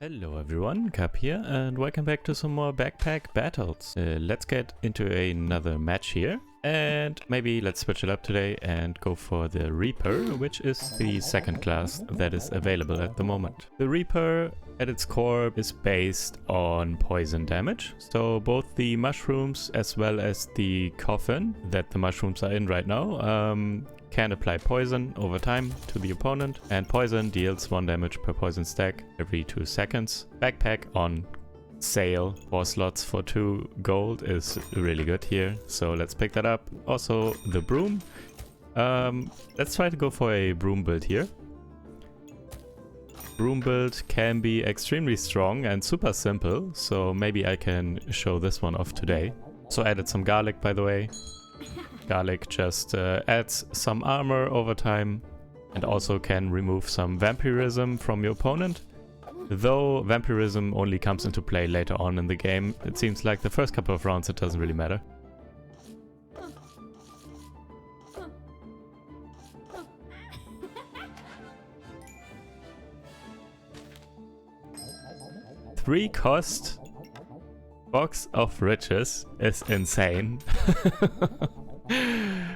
Hello everyone, Cap here, and welcome back to some more backpack battles. Let's get into another match here, and maybe let's switch it up today and go for the Reaper, which is the second class that is available at the moment. The Reaper at its core is based on poison damage, so both the mushrooms as well as the coffin that the mushrooms are in right now can apply poison over time to the opponent, and poison deals 1 damage per poison stack every 2 seconds. Backpack on sale, 4 slots for 2 gold is really good here, so let's pick that up. Also the Broom. Let's try to go for a Broom build here. Broom build can be extremely strong and super simple, so maybe I can show this one off today. So added some garlic, by the way. Garlic just adds some armor over time and also can remove some vampirism from your opponent. Though vampirism only comes into play later on in the game, it seems like the first couple of rounds it doesn't really matter. Three cost Box of Riches is insane.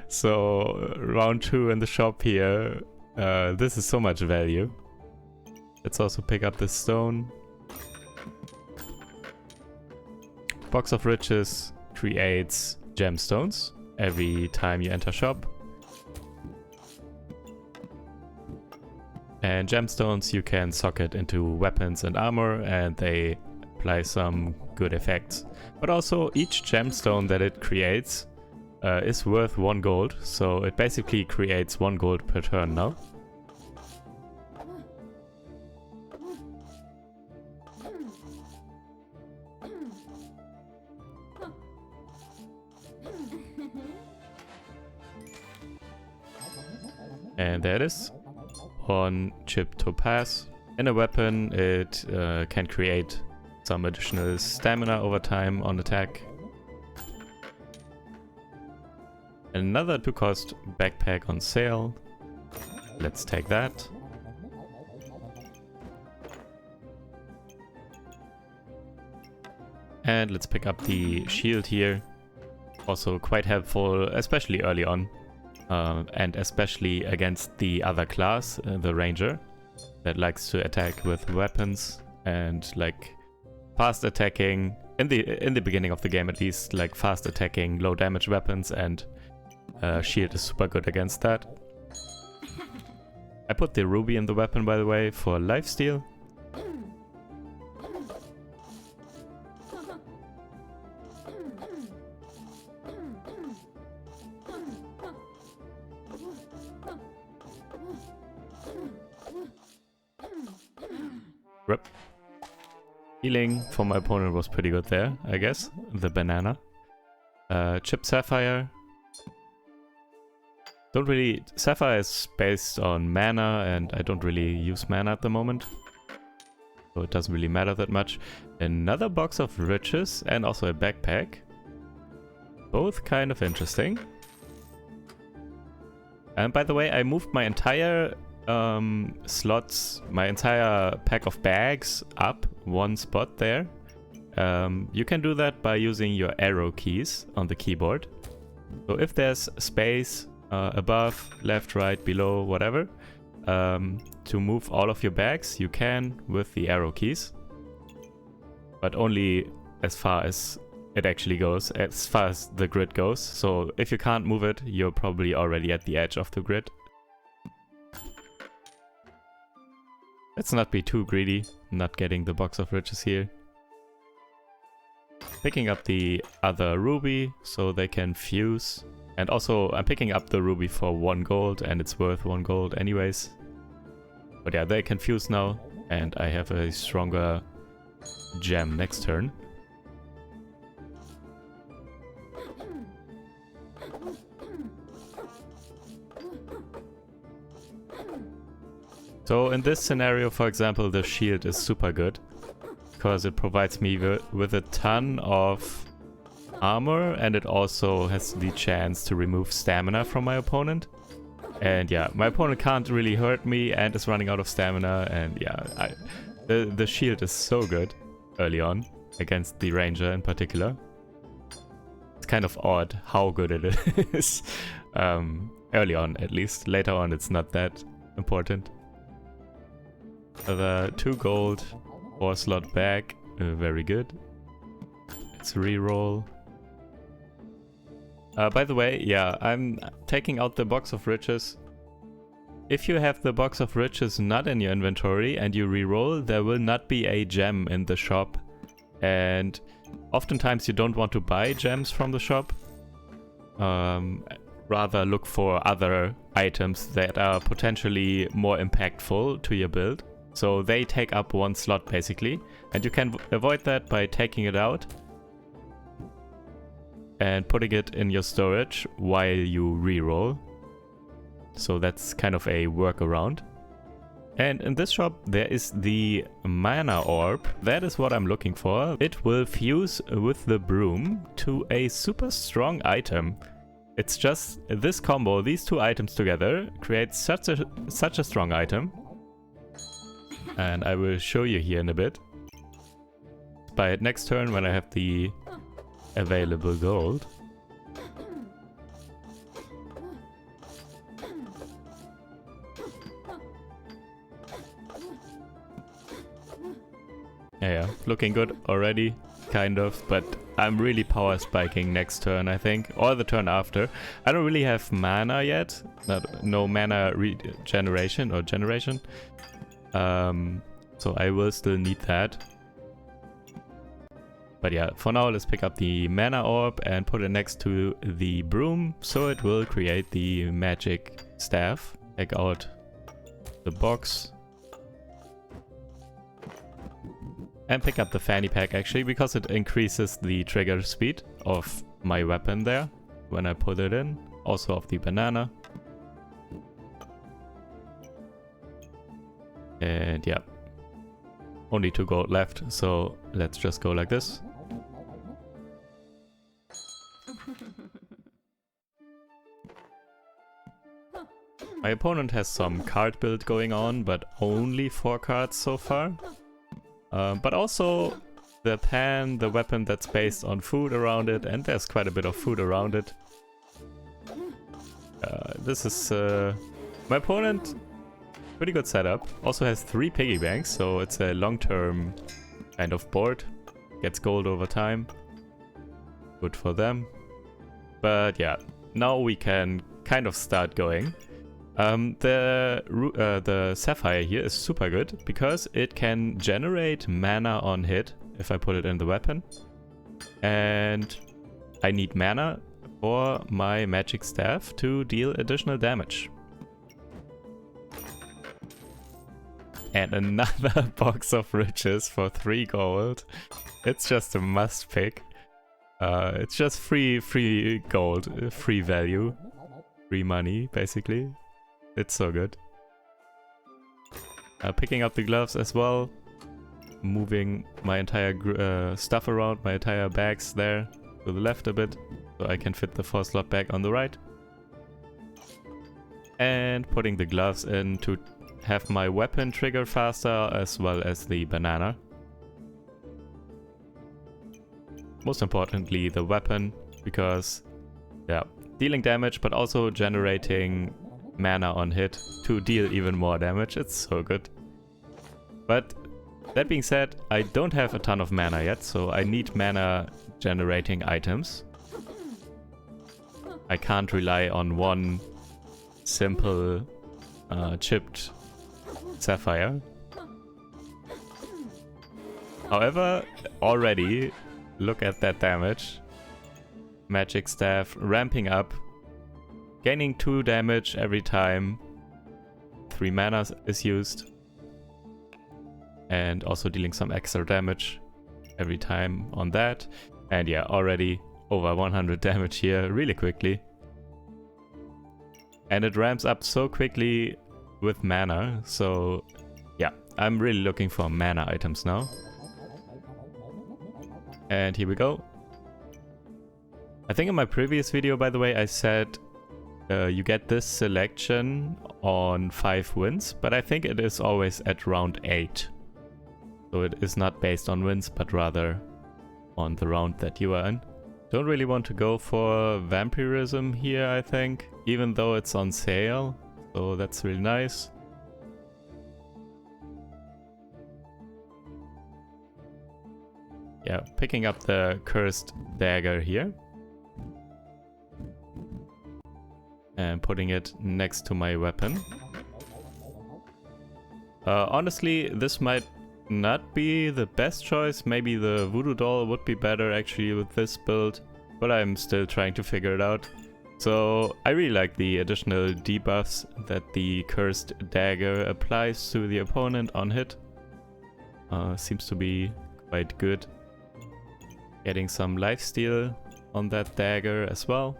So round 2 in the shop here, this is so much value. Let's also pick up this stone. Box of Riches creates gemstones every time you enter shop. And gemstones you can socket into weapons and armor, and they apply some good effects. But also each gemstone that it creates is worth 1 gold, so it basically creates 1 gold per turn now. And there it is. 1 chip topaz. In a weapon it can create some additional stamina over time on attack. Another 2 cost backpack on sale. Let's take that. And let's pick up the shield here. Also quite helpful, especially early on. And especially against the other class, the ranger, that likes to attack with weapons and like fast attacking, in the beginning of the game at least, like fast attacking low damage weapons, and shield is super good against that. I put the ruby in the weapon, by the way, for lifesteal. Rip. Healing for my opponent was pretty good there, I guess. The banana. Chip sapphire. Don't really... Sapphire is based on mana, and I don't really use mana at the moment, so it doesn't really matter that much. Another box of riches and also a backpack. Both kind of interesting. And by the way, I moved my entire slots, my entire pack of bags up 1 spot there. You can do that by using your arrow keys on the keyboard. So if there's space above, left, right, below, whatever, to move all of your bags, you can with the arrow keys. But only as far as it actually goes, as far as the grid goes. So if you can't move it, you're probably already at the edge of the grid. Let's not be too greedy, not getting the box of riches here. Picking up the other ruby so they can fuse. And also I'm picking up the ruby for 1 gold, and it's worth 1 gold anyways. But yeah, they can fuse now, and I have a stronger gem next turn. So in this scenario, for example, the shield is super good, because it provides me with a ton of armor, and it also has the chance to remove stamina from my opponent. And yeah, my opponent can't really hurt me and is running out of stamina, and yeah, The shield is so good early on, against the ranger in particular. It's kind of odd how good it is. Early on, at least. Later on, it's not that important. Another 2 gold, 4 slot bag. Very good. Let's reroll. By the way, yeah, I'm taking out the box of riches. If you have the box of riches not in your inventory and you reroll, there will not be a gem in the shop. And oftentimes you don't want to buy gems from the shop. Rather look for other items that are potentially more impactful to your build. So they take up 1 slot basically. And you can avoid that by taking it out and putting it in your storage while you reroll. So that's kind of a workaround. And in this shop there is the mana orb. That is what I'm looking for. It will fuse with the broom to a super strong item. It's just this combo, these 2 items together, creates such a strong item. And I will show you here in a bit. Buy it next turn when I have the available gold. Yeah, looking good already, kind of, but I'm really power spiking next turn, I think, or the turn after. I don't really have mana yet, no mana regeneration or generation, so I will still need that. But yeah, for now let's pick up the mana orb and put it next to the broom, so it will create the magic staff. Take out the box. And pick up the fanny pack actually, because it increases the trigger speed of my weapon there when I put it in. Also of the banana. And yeah, only 2 gold left, so let's just go like this. My opponent has some card build going on, but only 4 cards so far. But also the pan, the weapon that's based on food around it, and there's quite a bit of food around it. This is my opponent, pretty good setup. Also has 3 piggy banks, so it's a long-term kind of board. Gets gold over time. Good for them. But yeah, now we can kind of start going. The sapphire here is super good because it can generate mana on hit if I put it in the weapon. And I need mana for my magic staff to deal additional damage. And another box of riches for 3 gold. It's just a must pick. It's just free gold, free value, free money basically. It's so good. Picking up the gloves as well. Moving my entire stuff around, my entire bags there to the left a bit. So I can fit the 4 slot bag on the right. And putting the gloves in to have my weapon trigger faster, as well as the banana. Most importantly the weapon, because yeah, dealing damage but also generating mana on hit to deal even more damage. It's so good. But that being said, I don't have a ton of mana yet, so I need mana generating items. I can't rely on one simple chipped sapphire. However, already look at that damage. Magic staff ramping up. Gaining 2 damage every time 3 mana is used. And also dealing some extra damage every time on that. And yeah, already over 100 damage here really quickly. And it ramps up so quickly with mana. So yeah, I'm really looking for mana items now. And here we go. I think in my previous video, by the way, I said you get this selection on 5 wins, but I think it is always at round 8. So it is not based on wins, but rather on the round that you are in. Don't really want to go for vampirism here, I think, even though it's on sale. So that's really nice. Yeah, picking up the cursed dagger here. And putting it next to my weapon. Honestly, this might not be the best choice. Maybe the voodoo doll would be better actually with this build, but I'm still trying to figure it out. So I really like the additional debuffs that the cursed dagger applies to the opponent on hit. Seems to be quite good. Getting some lifesteal on that dagger as well.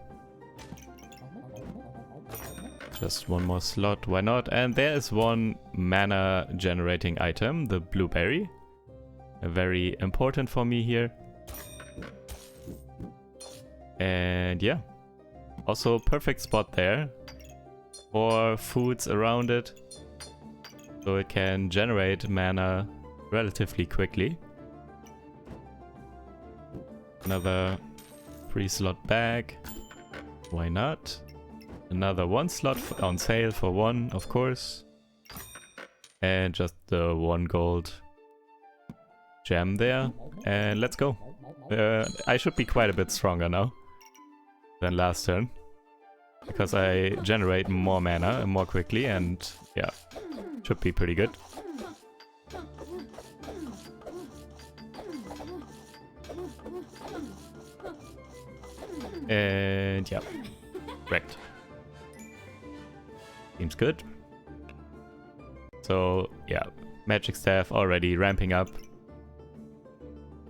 Just one more slot, why not? And there is one mana generating item, the Blueberry. Very important for me here. And yeah, also perfect spot there for foods around it. So it can generate mana relatively quickly. Another 3-slot bag, why not? Another 1 slot on sale for 1, of course. And just the 1 gold gem there. And let's go. I should be quite a bit stronger now than last turn. Because I generate more mana more quickly and yeah, should be pretty good. And yeah, wrecked. Seems good. So yeah, magic staff already ramping up.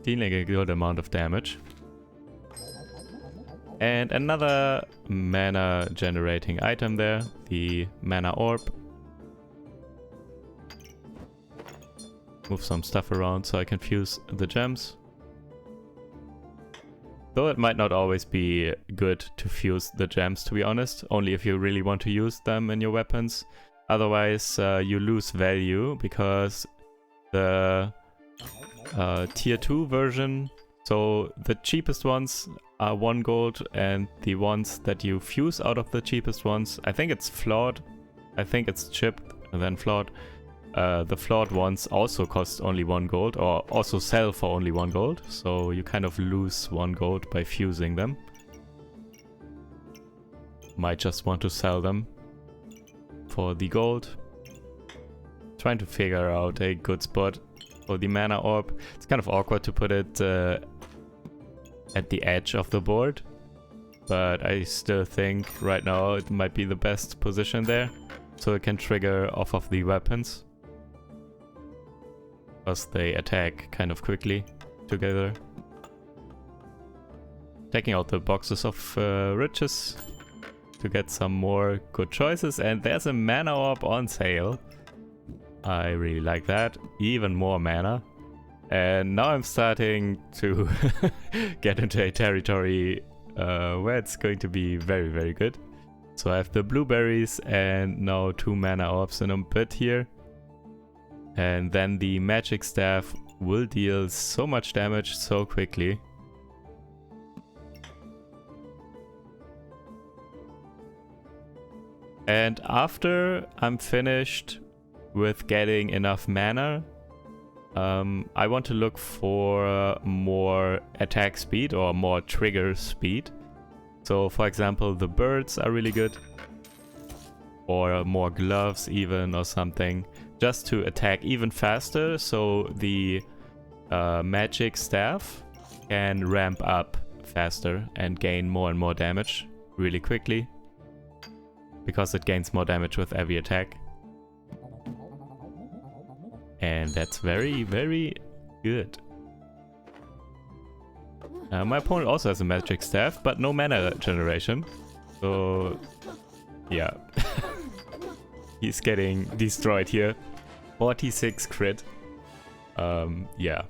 Dealing a good amount of damage. And another mana generating item there, the mana orb. Move some stuff around so I can fuse the gems. Though it might not always be good to fuse the gems, to be honest, only if you really want to use them in your weapons. Otherwise, you lose value because the tier 2 version, so the cheapest ones are 1 gold and the ones that you fuse out of the cheapest ones, I think it's flawed, I think it's chipped and then flawed. The flawed ones also cost only 1 gold, or also sell for only 1 gold, so you kind of lose 1 gold by fusing them. Might just want to sell them for the gold. Trying to figure out a good spot for the mana orb. It's kind of awkward to put it at the edge of the board, but I still think right now it might be the best position there, so it can trigger off of the weapons. Because they attack kind of quickly together. Taking out the boxes of riches to get some more good choices. And there's a mana orb on sale. I really like that. Even more mana. And now I'm starting to get into a territory where it's going to be very, very good. So I have the blueberries and now 2 mana orbs in a bit here. And then the magic staff will deal so much damage so quickly. And after I'm finished with getting enough mana, I want to look for more attack speed or more trigger speed. So for example, the birds are really good. Or more gloves even or something. Just to attack even faster, so the magic staff can ramp up faster and gain more and more damage really quickly. Because it gains more damage with every attack. And that's very, very good. My opponent also has a magic staff, but no mana generation. So, yeah. He's getting destroyed here. 46 crit. Yeah.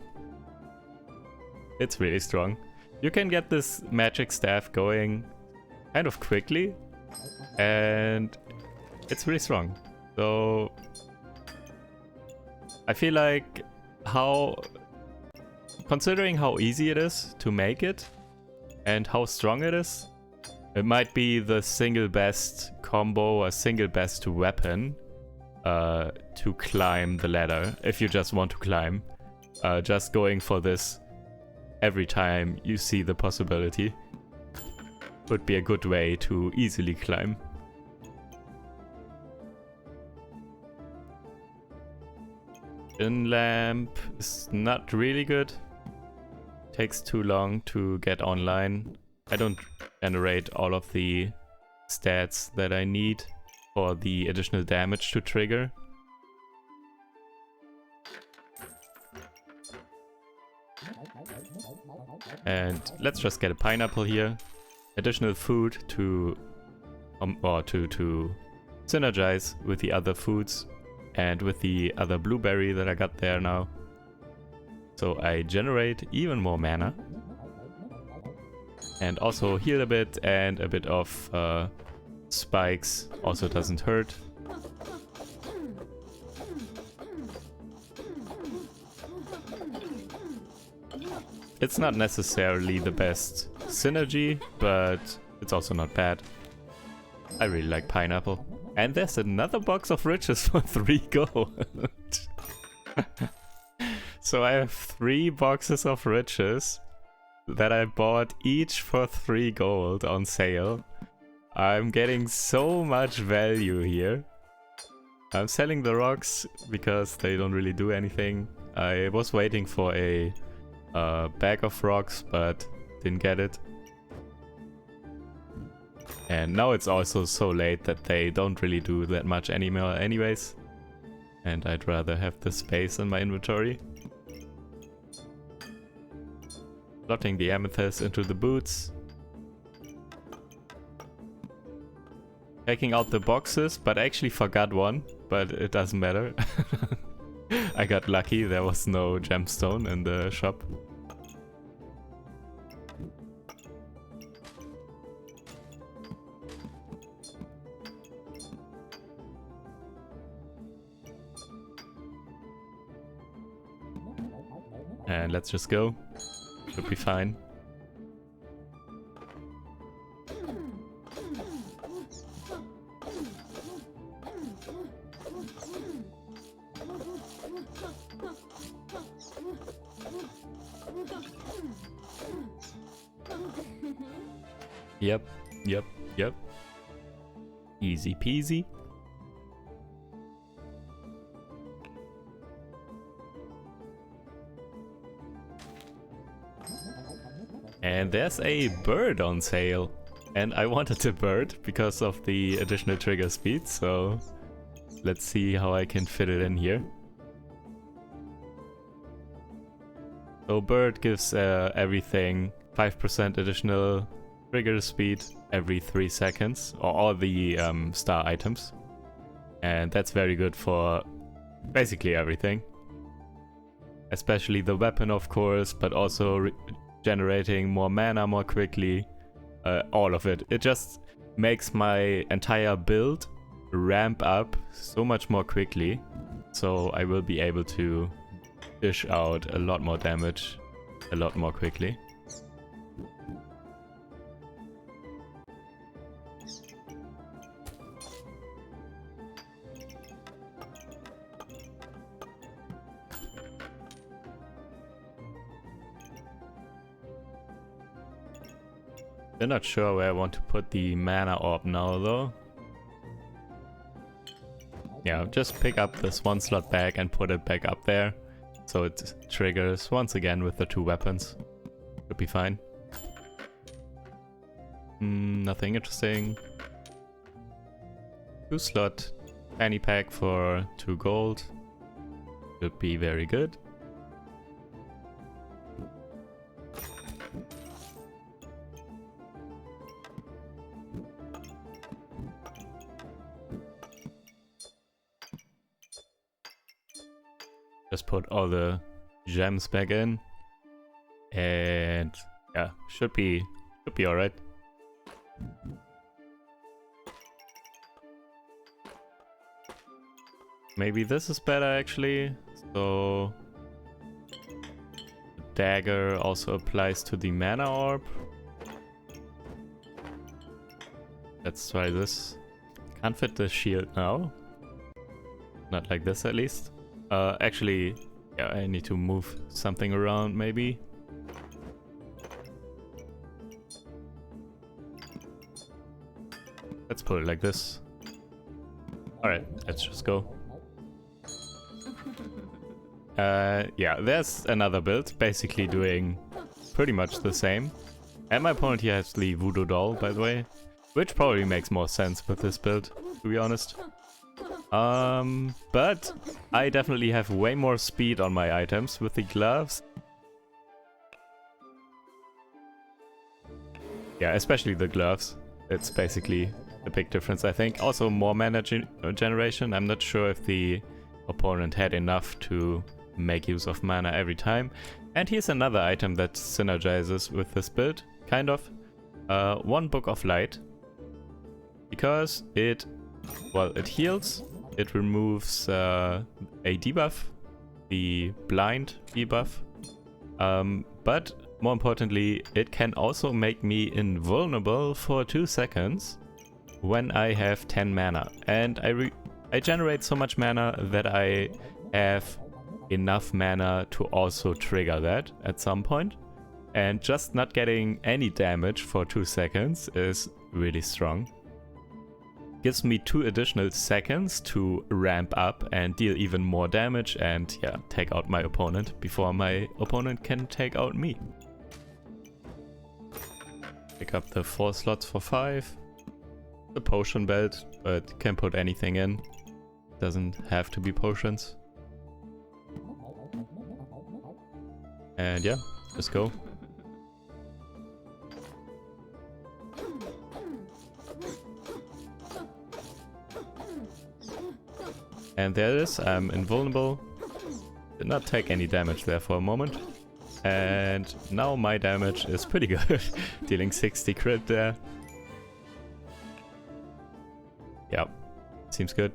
It's really strong. You can get this magic staff going kind of quickly. And it's really strong. So I feel like how... Considering how easy it is to make it and how strong it is, it might be the single best combo or single best weapon to climb the ladder if you just want to climb. Just going for this every time you see the possibility would be a good way to easily climb. In lamp is not really good. Takes too long to get online. I don't generate all of the stats that I need for the additional damage to trigger. And let's just get a pineapple here. Additional food to synergize with the other foods and with the other blueberry that I got there now. So I generate even more mana. And also heal a bit, and a bit of spikes also doesn't hurt. It's not necessarily the best synergy, but it's also not bad. I really like pineapple. And there's another box of riches for 3 gold. So I have 3 boxes of riches that I bought each for 3 gold on sale. I'm getting so much value here. I'm selling the rocks because they don't really do anything. I was waiting for a bag of rocks, but didn't get it. And now it's also so late that they don't really do that much anymore anyways. And I'd rather have the space in my inventory. Slotting the amethyst into the boots. Taking out the boxes, but I actually forgot one, but it doesn't matter. I got lucky, there was no gemstone in the shop. And let's just go. Should be fine. Yep. Easy peasy. And there's a bird on sale. And I wanted a bird because of the additional trigger speed, so let's see how I can fit it in here. So bird gives everything 5% additional trigger speed every 3 seconds, or all the star items. And that's very good for basically everything. Especially the weapon, of course, but also generating more mana more quickly. All of it. It just makes my entire build ramp up so much more quickly. So I will be able to dish out a lot more damage a lot more quickly. I'm not sure where I want to put the mana orb now though. Yeah, just pick up this 1 slot back and put it back up there. So it triggers once again with the 2 weapons. Should be fine. Nothing interesting. 2 slot fanny pack for 2 gold. Should be very good. Just put all the gems back in, and yeah, should be alright. Maybe this is better actually. So dagger also applies to the mana orb. Let's try this. Can't fit the shield now. Not like this at least. Actually, yeah, I need to move something around maybe. Let's put it like this. Alright, let's just go. Yeah, there's another build, basically doing pretty much the same. And my opponent here has the Voodoo Doll, by the way, which probably makes more sense with this build, to be honest. But I definitely have way more speed on my items with the gloves. Yeah, especially the gloves. It's basically a big difference, I think. Also more mana generation. I'm not sure if the opponent had enough to make use of mana every time. And here's another item that synergizes with this build, kind of. One Book of Light. Because it heals, it removes a debuff, the blind debuff. But more importantly, it can also make me invulnerable for 2 seconds when I have 10 mana. And I generate so much mana that I have enough mana to also trigger that at some point. And just not getting any damage for 2 seconds is really strong. Gives me 2 additional seconds to ramp up and deal even more damage and yeah, take out my opponent before my opponent can take out me. Pick up the 4 slots for 5. The potion belt, but can put anything in. Doesn't have to be potions. And yeah, just go. And there it is, I'm invulnerable. Did not take any damage there for a moment. And now my damage is pretty good. Dealing 60 crit there. Yep, seems good.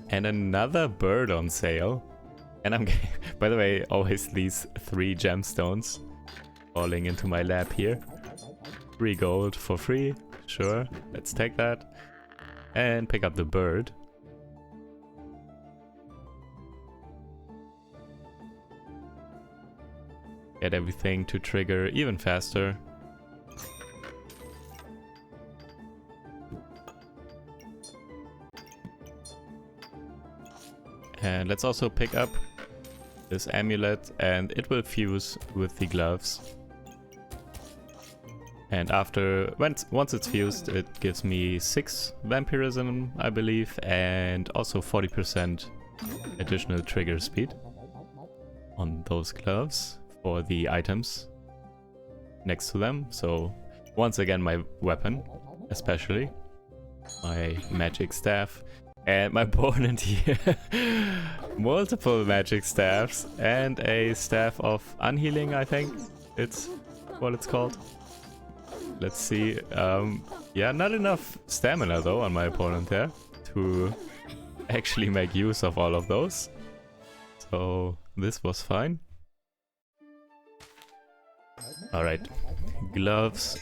And another bird on sale. And I'm getting, by the way, always these 3 gemstones falling into my lap here. 3 gold for free. Sure, let's take that. And pick up the bird. Get everything to trigger even faster. And let's also pick up this amulet and it will fuse with the gloves. And once it's fused, it gives me 6 vampirism, I believe, and also 40% additional trigger speed on those gloves for the items next to them. So once again, my weapon, especially my magic staff, and my opponent here, multiple magic staffs and a staff of unhealing, I think it's what it's called. Let's see. Yeah, not enough stamina though on my opponent there to actually make use of all of those. So this was fine. Alright, gloves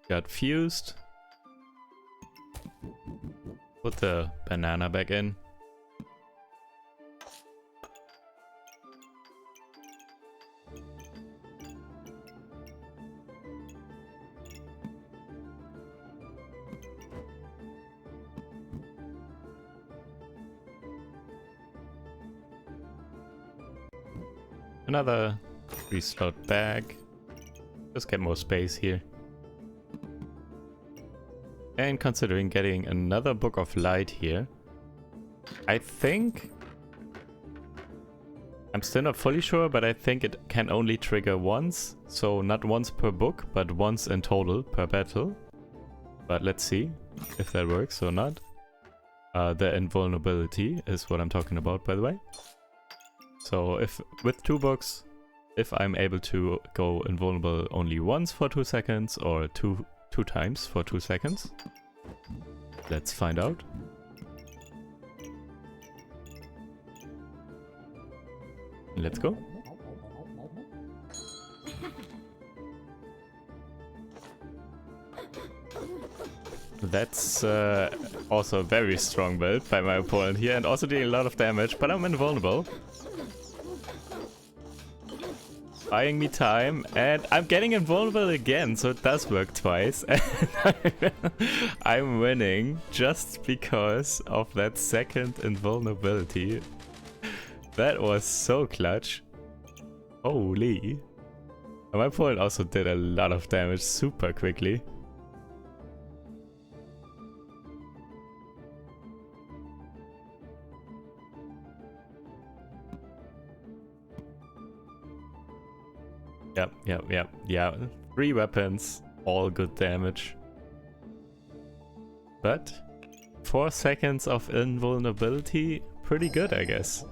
got fused. Put the banana back in. Another 3 slot bag. Just get more space here. And considering getting another Book of Light here, I think... I'm still not fully sure, but I think it can only trigger once. So not once per book, but once in total per battle. But let's see if that works or not. The invulnerability is what I'm talking about, by the way. So if with 2 books, if I'm able to go invulnerable only once for 2 seconds or two times for 2 seconds. Let's find out. Let's go. That's also a very strong build by my opponent here, and also dealing a lot of damage, but I'm invulnerable. Buying me time, and I'm getting invulnerable again, so it does work twice. I'm winning just because of that second invulnerability. That was so clutch. Holy. And my opponent also did a lot of damage super quickly. Yeah. 3 weapons, all good damage. But 4 seconds of invulnerability, pretty good, I guess.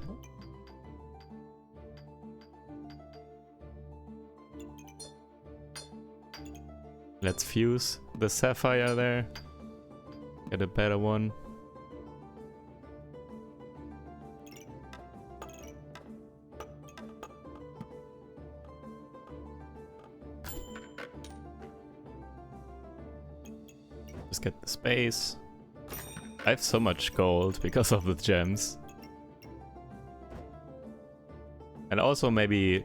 Let's fuse the sapphire there. Get a better one. Just get the space. I have so much gold because of the gems. And also maybe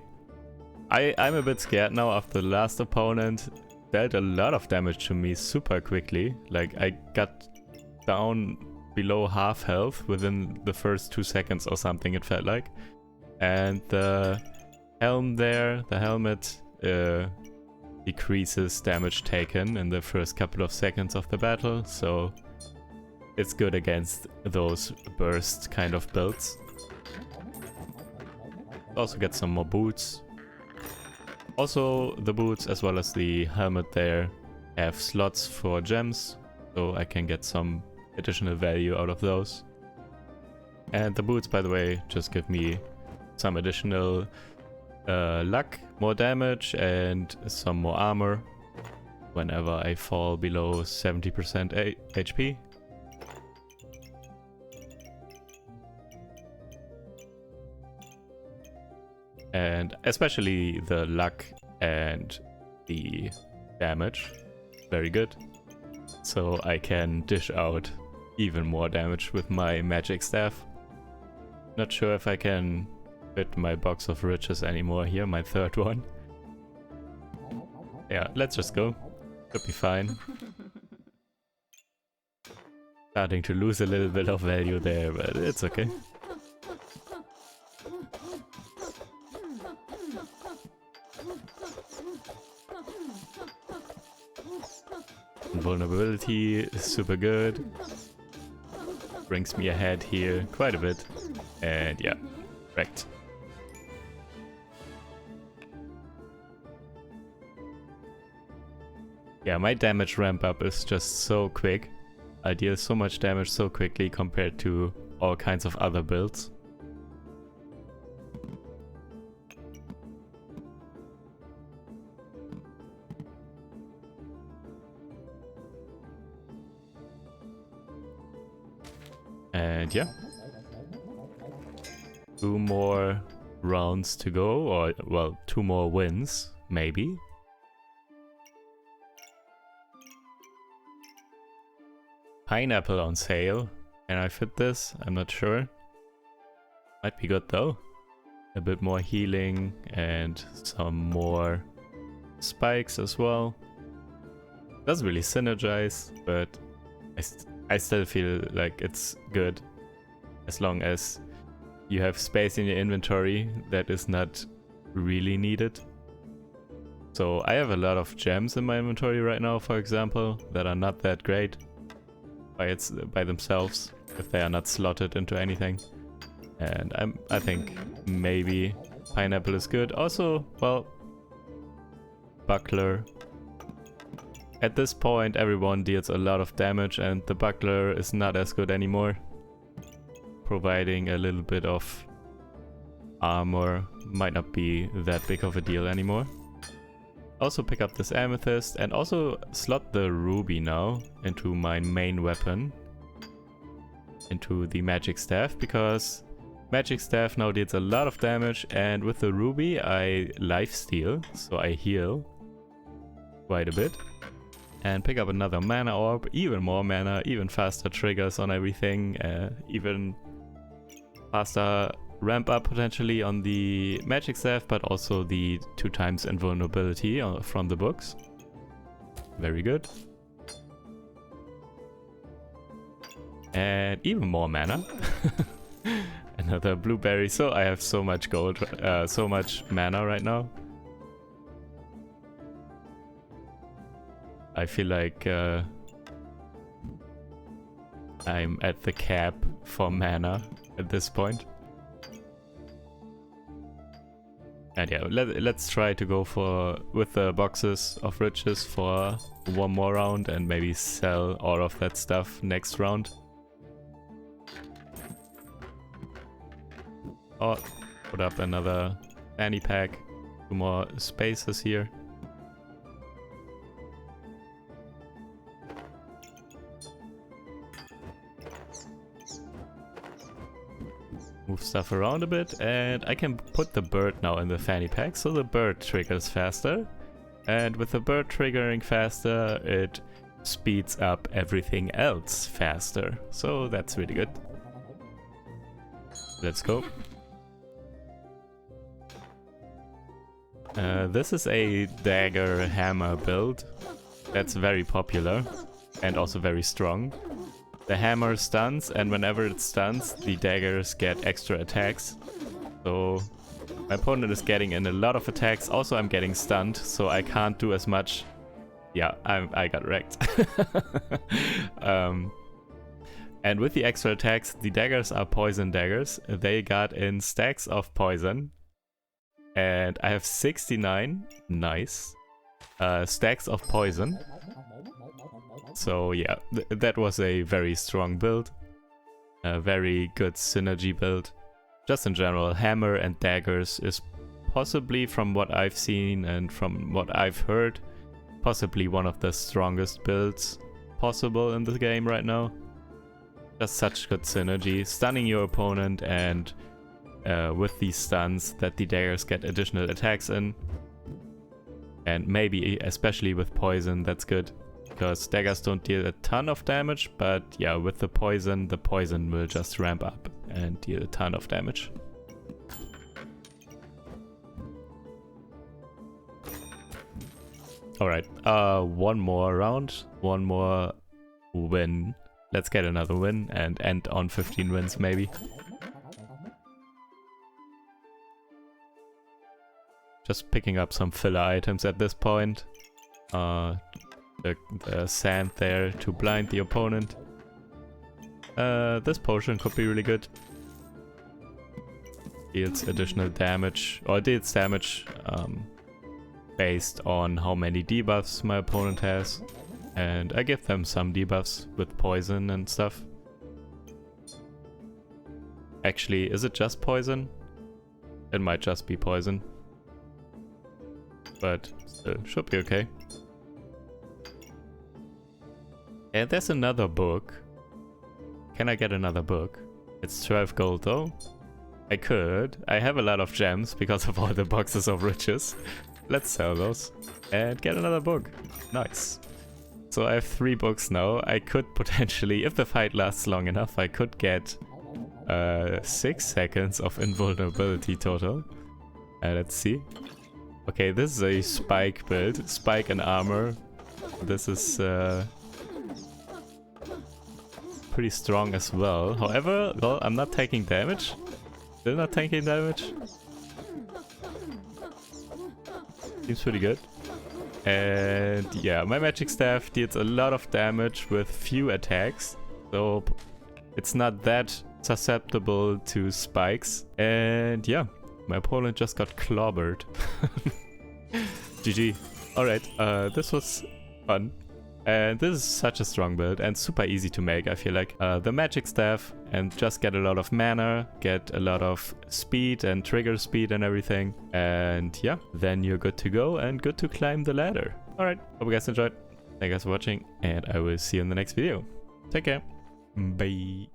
I'm a bit scared now after the last opponent dealt a lot of damage to me super quickly. Like I got down below half health within the first 2 seconds or something, it felt like. And the helm there, the helmet, decreases damage taken in the first couple of seconds of the battle, so it's good against those burst kind of builds. Also get some more boots. Also the boots as well as the helmet there have slots for gems, so I can get some additional value out of those. And the boots, by the way, just give me some additional luck, more damage, and some more armor whenever I fall below 70% HP. And especially the luck and the damage, very good. So I can dish out even more damage with my magic staff. Not sure if I can fit my box of riches anymore here, my 3rd one. Yeah, let's just go. Should be fine. Starting to lose a little bit of value there, but it's okay. Vulnerability is super good. Brings me ahead here quite a bit. And yeah, wrecked. Yeah, my damage ramp up is just so quick. I deal so much damage so quickly compared to all kinds of other builds. And yeah. 2 more rounds to go, or well, 2 more wins, maybe. Pineapple on sale. Can I fit this? I'm not sure. Might be good though. A bit more healing and some more spikes as well. Doesn't really synergize, but I still feel like it's good as long as you have space in your inventory that is not really needed. So I have a lot of gems in my inventory right now, for example, that are not that great by themselves if they are not slotted into anything. And I think maybe pineapple is good. Also, well, buckler. At this point everyone deals a lot of damage and the buckler is not as good anymore. Providing a little bit of armor might not be that big of a deal anymore. Also pick up this amethyst and also slot the ruby now into my main weapon, into the magic staff, because Magic Staff now deals a lot of damage, and with the Ruby I lifesteal, so I heal quite a bit. And pick up another Mana Orb, even more mana, even faster triggers on everything, even faster ramp up potentially on the Magic Staff, but also the 2x invulnerability from the books. Very good. And even more mana. Another Blueberry. So I have so much gold, so much mana right now. I feel like I'm at the cap for mana at this point. And yeah, let's try to go with the boxes of riches for one more round and maybe sell all of that stuff next round. Or put up another fanny pack, 2 more spaces here. Move stuff around a bit, and I can put the bird now in the fanny pack, so the bird triggers faster. And with the bird triggering faster, it speeds up everything else faster. So that's really good. Let's go. This is a dagger hammer build. That's very popular and also very strong. The hammer stuns, and whenever it stuns, the daggers get extra attacks. So my opponent is getting in a lot of attacks. Also, I'm getting stunned, so I can't do as much. Yeah, I got wrecked. And with the extra attacks, the daggers are poison daggers. They got in stacks of poison. And I have 69, nice, stacks of poison. So yeah, that was a very strong build. A very good synergy build. Just in general, hammer and daggers is possibly, from what I've seen and from what I've heard, possibly one of the strongest builds possible in the game right now. Just such good synergy, stunning your opponent, and with these stuns that the daggers get additional attacks in. And maybe especially with poison, that's good. Because daggers don't deal a ton of damage, but yeah, with the poison will just ramp up and deal a ton of damage. Alright, one more round, one more win. Let's get another win and end on 15 wins maybe. Just picking up some filler items at this point. The sand there to blind the opponent. This potion could be really good. Deals additional damage, or deals damage based on how many debuffs my opponent has. And I give them some debuffs with poison and stuff. Actually, is it just poison? It might just be poison. But still, should be okay. And there's another book. Can I get another book? It's 12 gold though. I could. I have a lot of gems because of all the boxes of riches. Let's sell those and get another book. Nice. So I have 3 books now. I could potentially, if the fight lasts long enough, I could get 6 seconds of invulnerability total. Let's see. Okay, this is a spike build. Spike and armor. This is pretty strong as well. However, well, I'm not taking damage. Still not taking damage. Seems pretty good. And yeah, my magic staff deals a lot of damage with few attacks. So it's not that susceptible to spikes. And yeah, my opponent just got clobbered. GG. Alright, this was fun. And this is such a strong build and super easy to make, I feel like. The magic staff, and just get a lot of mana, get a lot of speed and trigger speed and everything. And yeah, then you're good to go and good to climb the ladder. Alright, hope you guys enjoyed. Thank you guys for watching, and I will see you in the next video. Take care. Bye.